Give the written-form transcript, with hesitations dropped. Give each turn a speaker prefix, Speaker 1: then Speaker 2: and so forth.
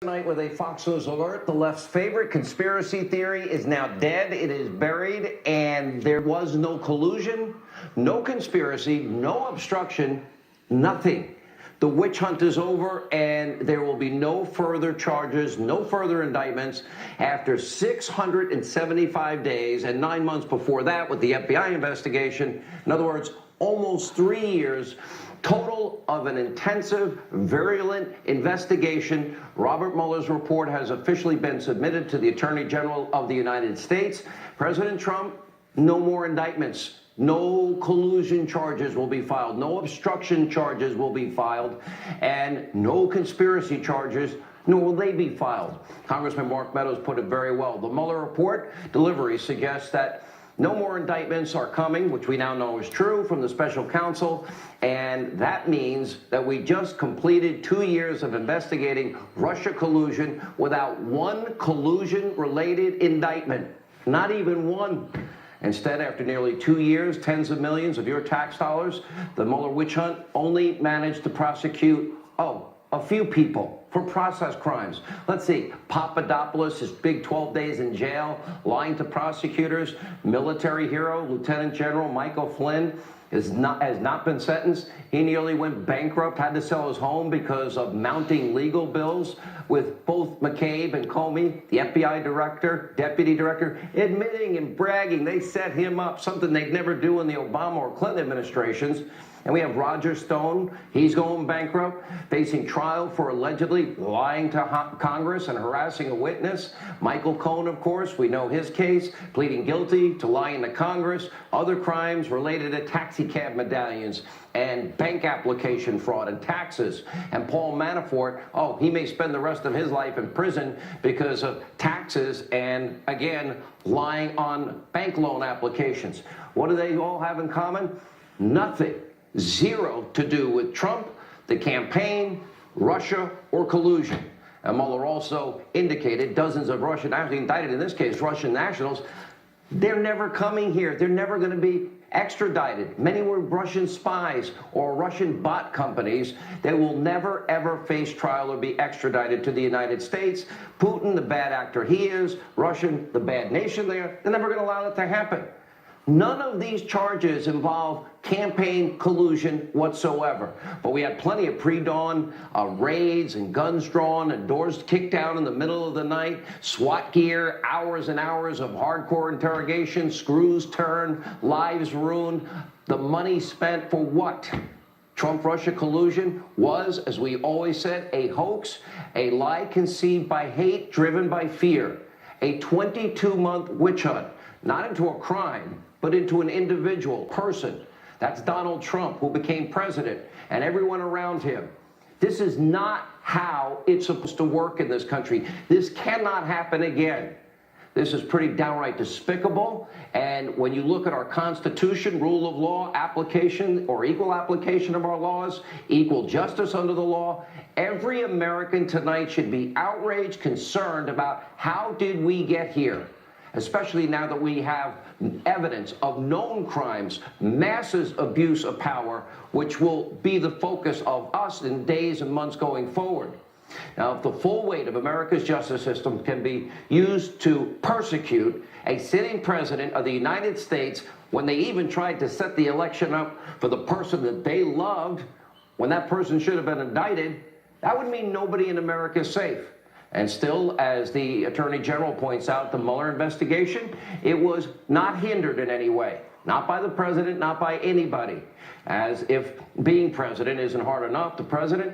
Speaker 1: Tonight with a Fox News alert, the left's favorite conspiracy theory is now dead. It is buried, and there was no collusion, no conspiracy, no obstruction, nothing. The witch hunt is over, and there will be no further charges, no further indictments after 675 days and 9 months before that with the FBI investigation. In other words, almost 3 years total of an intensive, virulent investigation. Robert Mueller's report has officially been submitted to the Attorney General of the United States. President Trump, no more indictments. No collusion charges will be filed. No obstruction charges will be filed. And no conspiracy charges, nor will they be filed. Congressman Mark Meadows put it very well. The Mueller report delivery suggests that no more indictments are coming, which we now know is true, from the special counsel, and that means that we just completed 2 years of investigating Russia collusion without one collusion-related indictment, not even one. Instead, after nearly 2 years, tens of millions of your tax dollars, the Mueller witch hunt only managed to prosecute, a few people for process crimes. Let's see, Papadopoulos, his big 12 days in jail, lying to prosecutors. Military hero, Lieutenant General Michael Flynn, has not been sentenced. He nearly went bankrupt, had to sell his home because of mounting legal bills, with both McCabe and Comey, the FBI director, deputy director, admitting and bragging they set him up, something they'd never do in the Obama or Clinton administrations. And we have Roger Stone. He's going bankrupt, facing trial for allegedly lying to Congress and harassing a witness. Michael Cohen, of course, we know his case, pleading guilty to lying to Congress, other crimes related to taxi cab medallions and bank application fraud and taxes. And Paul Manafort, he may spend the rest of his life in prison because of taxes and, again, lying on bank loan applications. What do they all have in common? Nothing. Zero to do with Trump, the campaign, Russia, or collusion. And Mueller also indicated dozens of Russian, actually indicted in this case, Russian nationals, they're never coming here. They're never going to be extradited. Many were Russian spies or Russian bot companies. They will never, ever face trial or be extradited to the United States. Putin, the bad actor he is, Russia, the bad nation they're never going to allow that to happen. None of these charges involve campaign collusion whatsoever. But we had plenty of pre-dawn raids and guns drawn and doors kicked down in the middle of the night, SWAT gear, hours and hours of hardcore interrogation, screws turned, lives ruined. The money spent for what? Trump-Russia collusion was, as we always said, a hoax, a lie conceived by hate, driven by fear, a 22-month witch hunt, not into a crime, but into an individual person. That's Donald Trump, who became president, and everyone around him. This is not how it's supposed to work in this country. This cannot happen again. This is pretty downright despicable. And when you look at our Constitution, rule of law, application or equal application of our laws, equal justice under the law, every American tonight should be outraged, concerned about how did we get here? Especially now that we have evidence of known crimes, massive abuse of power, which will be the focus of us in days and months going forward. Now, if the full weight of America's justice system can be used to persecute a sitting president of the United States when they even tried to set the election up for the person that they loved, when that person should have been indicted, that would mean nobody in America is safe. And still, as the Attorney General points out, the Mueller investigation, it was not hindered in any way. Not by the president, not by anybody. As if being president isn't hard enough, the president